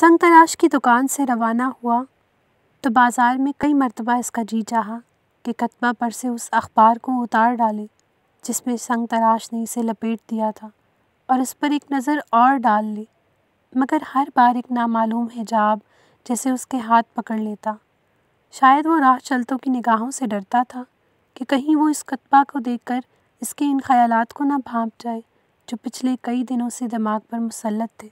سنگ تراش کی دکان سے روانہ ہوا تو بازار میں کئی مرتبہ اس کا جی چاہا کہ کتبہ پر سے اس اخبار کو اتار ڈالے جس میں سنگ تراش نے اسے لپیٹ دیا تھا اور اس پر ایک نظر اور ڈال لے، مگر ہر بار ایک نامعلوم حجاب جیسے اس کے ہاتھ پکڑ لیتا۔ شاید وہ راہ چلتوں کی نگاہوں سے ڈرتا تھا کہ کہیں وہ اس کتبہ کو دیکھ کر اس کے ان خیالات کو نہ بھانپ جائے جو پچھلے کئی دنوں سے دماغ پر مسلط تھے۔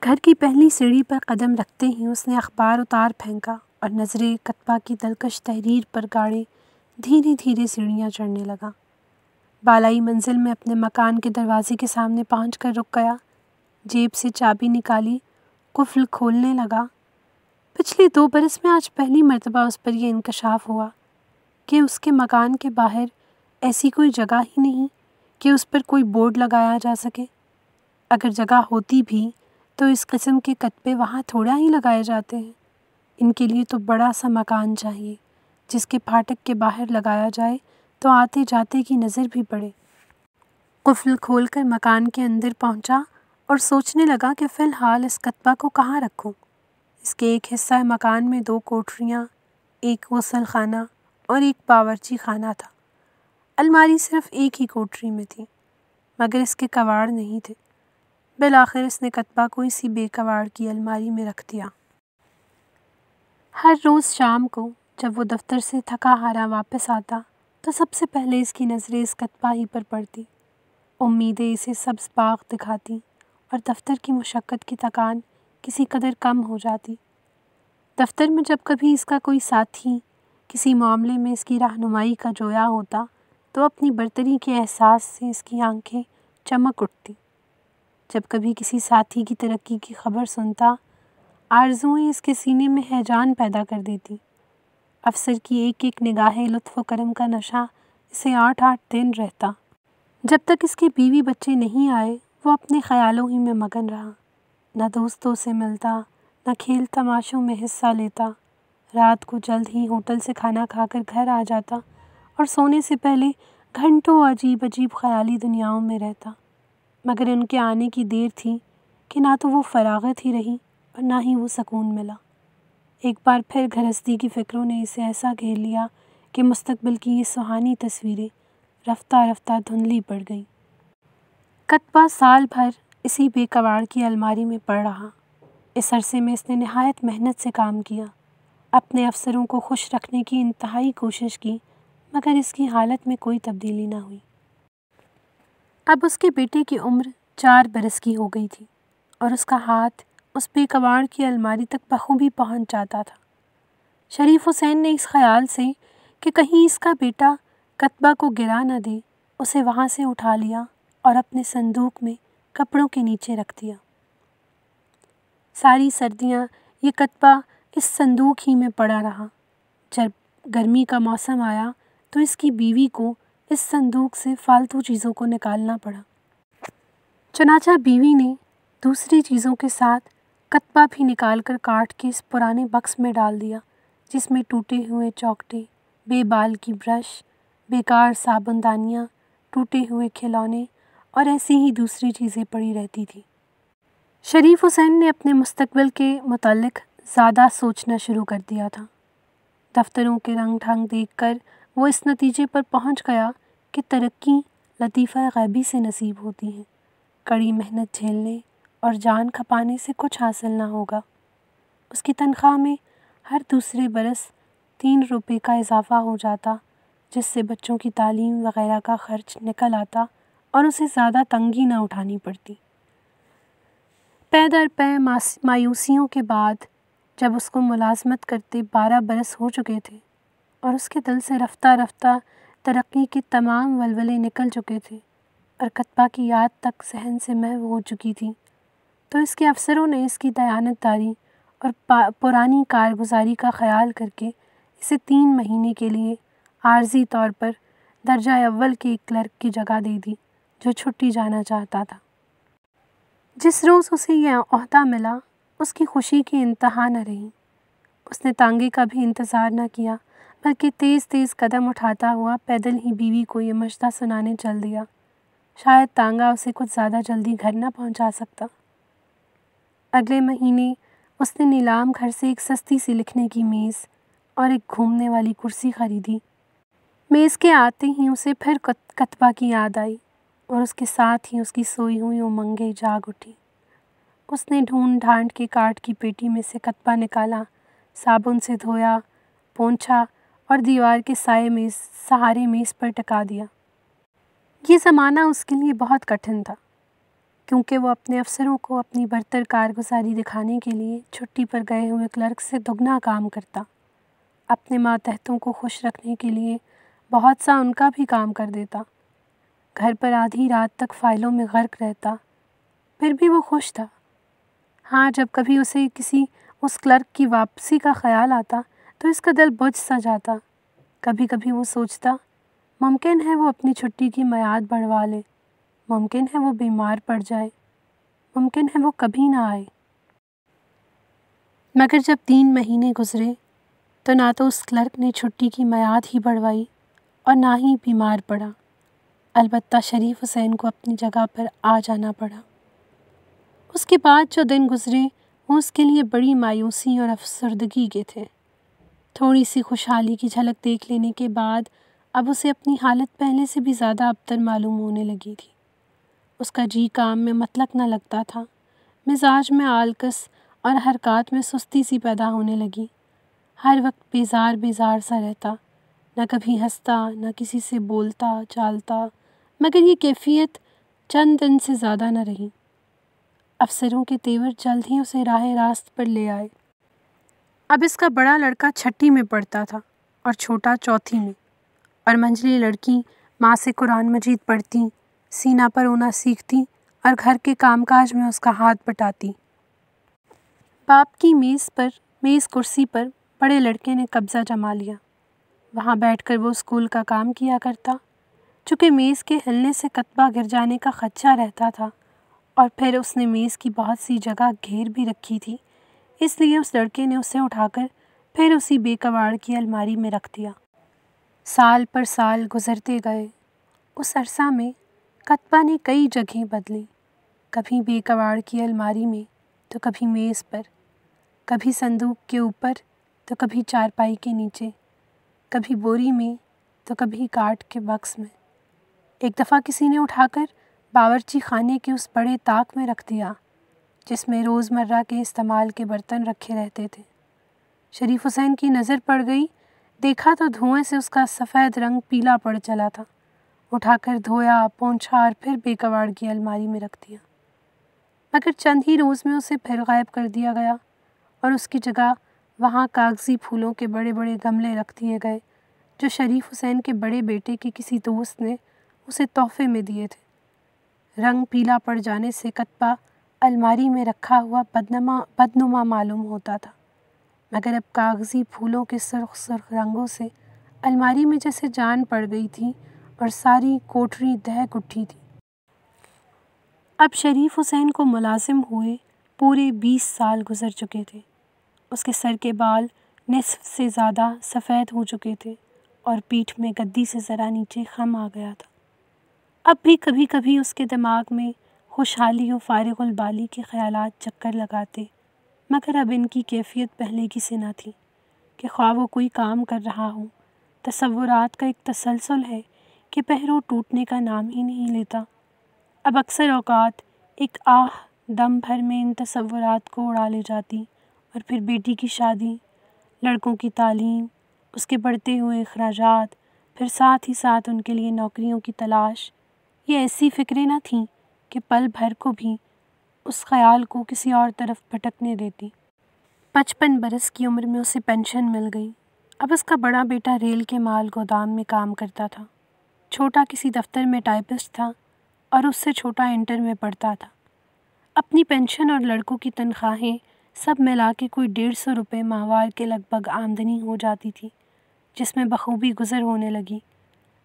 گھر کی پہلی سیڑھی پر قدم رکھتے ہی اس نے اخبار اتار پھینکا اور نظریں کتبہ کی دلکش تحریر پر گاڑے دھیرے دھیرے سیڑھیاں چڑھنے لگا۔ بالائی منزل میں اپنے مکان کے دروازے کے سامنے پہنچ کر رک گیا، جیب سے چابی نکالی، قفل کھولنے لگا۔ پچھلے 2 برس میں آج پہلی مرتبہ اس پر یہ انکشاف ہوا کہ اس کے مکان کے باہر ایسی کوئی جگہ ہی نہیں کہ اس پر کوئی بورڈ لگایا جا سکے۔ اگر جگہ ہوتی بھی تو اس قسم کے کتبے وہاں تھوڑا ہی لگائے جاتے ہیں۔ ان کے لیے تو بڑا سا مکان چاہیے جس کے پھاٹک کے باہر لگایا جائے تو آتے جاتے کی نظر بھی پڑے۔ قفل کھول کر مکان کے اندر پہنچا اور سوچنے لگا کہ فی الحال اس کتبہ کو کہاں رکھوں۔ اس کے ایک حصہ مکان میں 2 کوٹریاں، ایک غسل خانہ اور ایک باورچی خانہ تھا۔ الماری صرف ایک ہی کوٹری میں تھی مگر اس کے کواڑ نہیں تھے۔ بالآخر اس نے کتبہ کو اسی بے کواڑ کی الماری میں رکھ دیا۔ ہر روز شام کو جب وہ دفتر سے تھکا ہارا واپس آتا تو سب سے پہلے اس کی نظریں اس کتبہ ہی پر پڑتی۔ امیدیں اسے سبز باغ دکھاتی اور دفتر کی مشقت کی تھکان کسی قدر کم ہو جاتی۔ دفتر میں جب کبھی اس کا کوئی ساتھی کسی معاملے میں اس کی رہنمائی کا جویا ہوتا تو اپنی برتری کے احساس سے اس کی آنکھیں چمک اٹھتی۔ جب کبھی کسی ساتھی کی ترقی کی خبر سنتا، آرزوئیں اس کے سینے میں ہیجان پیدا کر دیتی۔ افسر کی ایک ایک نگاہ لطف و کرم کا نشہ اسے 8 دن رہتا۔ جب تک اس کے بیوی بچے نہیں آئے وہ اپنے خیالوں ہی میں مگن رہا، نہ دوستوں سے ملتا، نہ کھیل تماشوں میں حصہ لیتا۔ رات کو جلد ہی ہوٹل سے کھانا کھا کر گھر آ جاتا اور سونے سے پہلے گھنٹوں عجیب عجیب خیالی دنیاؤں میں رہتا، مگر ان کے آنے کی دیر تھی کہ نہ تو وہ فراغت ہی رہی اور نہ ہی وہ سکون ملا۔ ایک بار پھر گھرستی کی فکروں نے اسے ایسا گھیر لیا کہ مستقبل کی یہ سہانی تصویریں رفتہ رفتہ دھندلی پڑ گئیں۔ کتبہ سال بھر اسی بے کواڑ کی الماری میں پڑ رہا۔ اس عرصے میں اس نے نہایت محنت سے کام کیا، اپنے افسروں کو خوش رکھنے کی انتہائی کوشش کی، مگر اس کی حالت میں کوئی تبدیلی نہ ہوئی۔ اب اس کے بیٹے کی عمر 4 برس کی ہو گئی تھی اور اس کا ہاتھ اس بے کواڑ کی الماری تک بخوبی پہنچ جاتا تھا۔ شریف حسین نے اس خیال سے کہ کہیں اس کا بیٹا کتبہ کو گرا نہ دے اسے وہاں سے اٹھا لیا اور اپنے صندوق میں کپڑوں کے نیچے رکھ دیا۔ ساری سردیاں یہ کتبہ اس صندوق ہی میں پڑا رہا۔ جب گرمی کا موسم آیا تو اس کی بیوی کو اس صندوق سے فالتو چیزوں کو نکالنا پڑا۔ چنانچہ بیوی نے دوسری چیزوں کے ساتھ کتبہ بھی نکال کر کاٹ کے اس پرانے بکس میں ڈال دیا جس میں ٹوٹے ہوئے چوکٹے، بے بال کی برش، بیکار صابن دانیاں، ٹوٹے ہوئے کھلونے اور ایسی ہی دوسری چیزیں پڑی رہتی تھیں۔ شریف حسین نے اپنے مستقبل کے متعلق زیادہ سوچنا شروع کر دیا تھا۔ دفتروں کے رنگ ڈھنگ دیکھ کر وہ اس نتیجے پر پہنچ گیا کہ ترقی لطیفہ غیبی سے نصیب ہوتی ہے، کڑی محنت جھیلنے اور جان کھپانے سے کچھ حاصل نہ ہوگا۔ اس کی تنخواہ میں ہر دوسرے برس 3 روپے کا اضافہ ہو جاتا جس سے بچوں کی تعلیم وغیرہ کا خرچ نکل آتا اور اسے زیادہ تنگی نہ اٹھانی پڑتی۔ پے در پے مایوسیوں کے بعد جب اس کو ملازمت کرتے 12 برس ہو چکے تھے اور اس کے دل سے رفتہ رفتہ ترقی کے تمام ولولے نکل چکے تھے اور کتبہ کی یاد تک ذہن سے محو ہو چکی تھی، تو اس کے افسروں نے اس کی دیانت داری اور پرانی کارگزاری کا خیال کر کے اسے 3 مہینے کے لیے عارضی طور پر درجہ اول کے ایک کلرک کی جگہ دے دی جو چھٹی جانا چاہتا تھا۔ جس روز اسے یہ عہدہ ملا اس کی خوشی کی انتہا نہ رہی۔ اس نے تانگے کا بھی انتظار نہ کیا بلکہ تیز تیز قدم اٹھاتا ہوا پیدل ہی بیوی کو یہ مژدہ سنانے چل دیا۔ شاید تانگا اسے کچھ زیادہ جلدی گھر نہ پہنچا سکتا۔ اگلے مہینے اس نے نیلام گھر سے ایک سستی سی لکھنے کی میز اور ایک گھومنے والی کرسی خریدی۔ میز کے آتے ہی اسے پھر کتبہ کی یاد آئی اور اس کے ساتھ ہی اس کی سوئی ہوئی امنگیں جاگ اٹھی۔ اس نے ڈھونڈ ڈھانڈ کے کاٹ کی پیٹی میں سے کتبہ نکالا، صابن سے دھویا، پونچھا اور دیوار کے سہارے میز پر ٹکا دیا۔ یہ زمانہ اس کے لیے بہت کٹھن تھا، کیونکہ وہ اپنے افسروں کو اپنی برتر کارگزاری دکھانے کے لیے چھٹی پر گئے ہوئے کلرک سے دگنا کام کرتا، اپنے ماتحتوں کو خوش رکھنے کے لیے بہت سا ان کا بھی کام کر دیتا، گھر پر آدھی رات تک فائلوں میں غرق رہتا، پھر بھی وہ خوش تھا۔ ہاں، جب کبھی اسے کسی اس کلرک کی واپسی کا خیال آتا تو اس کا دل بجھ سا جاتا۔ کبھی کبھی وہ سوچتا، ممکن ہے وہ اپنی چھٹی کی میعاد بڑھوا لے، ممکن ہے وہ بیمار پڑ جائے، ممکن ہے وہ کبھی نہ آئے۔ مگر جب 3 مہینے گزرے تو نہ تو اس کلرک نے چھٹی کی میعاد ہی بڑھوائی اور نہ ہی بیمار پڑا۔ البتہ شریف حسین کو اپنی جگہ پر آ جانا پڑا۔ اس کے بعد جو دن گزرے وہ اس کے لیے بڑی مایوسی اور افسردگی کے تھے۔ تھوڑی سی خوشحالی کی جھلک دیکھ لینے کے بعد اب اسے اپنی حالت پہلے سے بھی زیادہ ابتر معلوم ہونے لگی تھی۔ اس کا جی کام میں مطلق نہ لگتا تھا، مزاج میں آلکس اور حرکات میں سستی سی پیدا ہونے لگی۔ ہر وقت بیزار سا رہتا، نہ کبھی ہنستا، نہ کسی سے بولتا چالتا، مگر یہ کیفیت چند دن سے زیادہ نہ رہی۔ افسروں کے تیور جلد ہی اسے راہ راست پر لے آئے۔ اب اس کا بڑا لڑکا 6ٹھی میں پڑھتا تھا اور چھوٹا 4تھی میں، اور منجلی لڑکی ماں سے قرآن مجید پڑھتی، سینہ پر رونا سیکھتی اور گھر کے کام کاج میں اس کا ہاتھ بٹاتی۔ باپ کی میز کرسی پر بڑے لڑکے نے قبضہ جما لیا۔ وہاں بیٹھ کر وہ اسکول کا کام کیا کرتا۔ چونکہ میز کے ہلنے سے کتبہ گر جانے کا خدشہ رہتا تھا اور پھر اس نے میز کی بہت سی جگہ گھیر بھی رکھی تھی، اس لیے اس لڑکے نے اسے اٹھا کر پھر اسی بے کواڑ کی الماری میں رکھ دیا۔ سال پر سال گزرتے گئے۔ اس عرصہ میں کتبہ نے کئی جگہیں بدلیں، کبھی بے کواڑ کی الماری میں تو کبھی میز پر، کبھی صندوق کے اوپر تو کبھی چارپائی کے نیچے، کبھی بوری میں تو کبھی کاٹ کے باکس میں۔ ایک دفعہ کسی نے اٹھا کر باورچی خانے کے اس بڑے طاق میں رکھ دیا جس میں روزمرہ کے استعمال کے برتن رکھے رہتے تھے۔ شریف حسین کی نظر پڑ گئی، دیکھا تو دھوئیں سے اس کا سفید رنگ پیلا پڑ چلا تھا۔ اٹھا کر دھویا، پونچھا اور پھر بے کواڑ کی الماری میں رکھ دیا۔ مگر چند ہی روز میں اسے پھر غائب کر دیا گیا اور اس کی جگہ وہاں کاغذی پھولوں کے بڑے بڑے گملے رکھ دیے گئے جو شریف حسین کے بڑے بیٹے کے کسی دوست نے اسے تحفے میں دیے تھے۔ رنگ پیلا پڑ جانے سے کتبہ الماری میں رکھا ہوا بدنما معلوم ہوتا تھا، مگر اب کاغذی پھولوں کے سرخ سرخ رنگوں سے الماری میں جیسے جان پڑ گئی تھی اور ساری کوٹری دہک اٹھی تھی۔ اب شریف حسین کو ملازم ہوئے پورے 20 سال گزر چکے تھے۔ اس کے سر کے بال نصف سے زیادہ سفید ہو چکے تھے اور پیٹھ میں گدی سے ذرا نیچے خم آ گیا تھا۔ اب بھی کبھی کبھی اس کے دماغ میں خوشحالی و فارغ البالی کے خیالات چکر لگاتے، مگر اب ان کی کیفیت پہلے کی سے نہ تھی کہ خواہ وہ کوئی کام کر رہا ہو، تصورات کا ایک تسلسل ہے کہ پہرو ٹوٹنے کا نام ہی نہیں لیتا۔ اب اکثر اوقات ایک آہ دم بھر میں ان تصورات کو اڑا لے جاتی اور پھر بیٹی کی شادی، لڑکوں کی تعلیم، اس کے بڑھتے ہوئے اخراجات، پھر ساتھ ہی ساتھ ان کے لیے نوکریوں کی تلاش، یہ ایسی فکریں نہ تھیں کہ پل بھر کو بھی اس خیال کو کسی اور طرف بھٹکنے دیتی۔ 55 برس کی عمر میں اسے پینشن مل گئی۔ اب اس کا بڑا بیٹا ریل کے مال گودام میں کام کرتا تھا، چھوٹا کسی دفتر میں ٹائپسٹ تھا اور اس سے چھوٹا انٹر میں پڑھتا تھا۔ اپنی پینشن اور لڑکوں کی تنخواہیں سب ملا کے کوئی 150 روپے ماہوار کے لگ بھگ آمدنی ہو جاتی تھی، جس میں بخوبی گزر ہونے لگی۔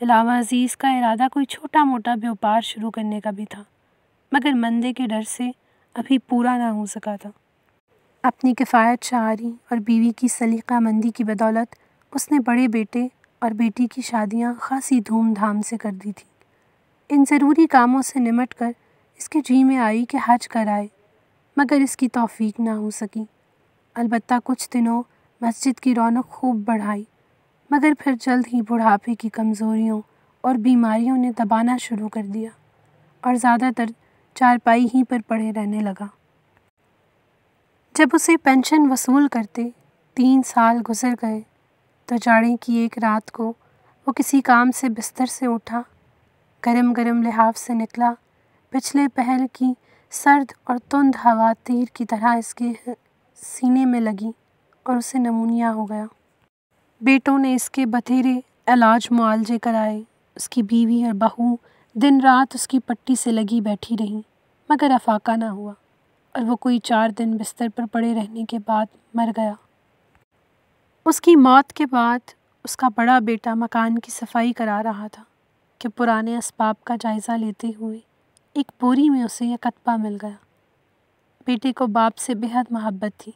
علاوہ عزیز کا ارادہ کوئی چھوٹا موٹا بیوپار شروع کرنے کا بھی تھا، مگر مندے کے ڈر سے ابھی پورا نہ ہو سکا تھا۔ اپنی کفایت شعاری اور بیوی کی سلیقہ مندی کی بدولت اس نے بڑے بیٹے اور بیٹی کی شادیاں خاصی دھوم دھام سے کر دی تھیں۔ ان ضروری کاموں سے نمٹ کر اس کے جی میں آئی کہ حج کر آئے، مگر اس کی توفیق نہ ہو سکی۔ البتہ کچھ دنوں مسجد کی رونق خوب بڑھائی، مگر پھر جلد ہی بڑھاپے کی کمزوریوں اور بیماریوں نے دبانا شروع کر دیا اور زیادہ تر چارپائی ہی پر پڑے رہنے لگا۔ جب اسے پینشن وصول کرتے 3 سال گزر گئے تو جاڑے کی ایک رات کو وہ کسی کام سے بستر سے اٹھا، گرم گرم لحاف سے نکلا۔ پچھلے پہر کی سرد اور تند ہوا تیر کی طرح اس کے سینے میں لگی اور اسے نمونیا ہو گیا۔ بیٹوں نے اس کے بتھیرے علاج معالجے کرائے، اس کی بیوی اور بہو دن رات اس کی پٹی سے لگی بیٹھی رہیں، مگر افاقہ نہ ہوا اور وہ کوئی 4 دن بستر پر پڑے رہنے کے بعد مر گیا۔ اس کی موت کے بعد اس کا بڑا بیٹا مکان کی صفائی کرا رہا تھا کہ پرانے اسباب کا جائزہ لیتے ہوئے ایک بوری میں اسے یہ کتبہ مل گیا۔ بیٹے کو باپ سے بے حد محبت تھی۔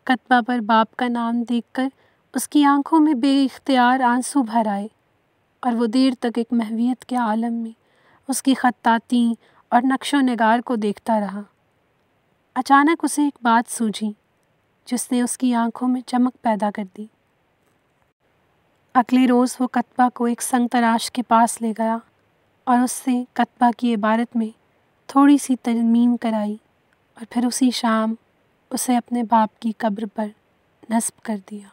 کتبہ پر باپ کا نام دیکھ کر اس کی آنکھوں میں بے اختیار آنسو بھر آئے اور وہ دیر تک ایک محویت کے عالم میں اس کی خطاطی اور نقش و نگار کو دیکھتا رہا۔ اچانک اسے ایک بات سوجھی جس نے اس کی آنکھوں میں چمک پیدا کر دی۔ اگلے روز وہ کتبہ کو ایک سنگ تراش کے پاس لے گیا اور اس سے کتبہ کی عبارت میں تھوڑی سی ترمیم کرائی اور پھر اسی شام اسے اپنے باپ کی قبر پر نصب کر دیا۔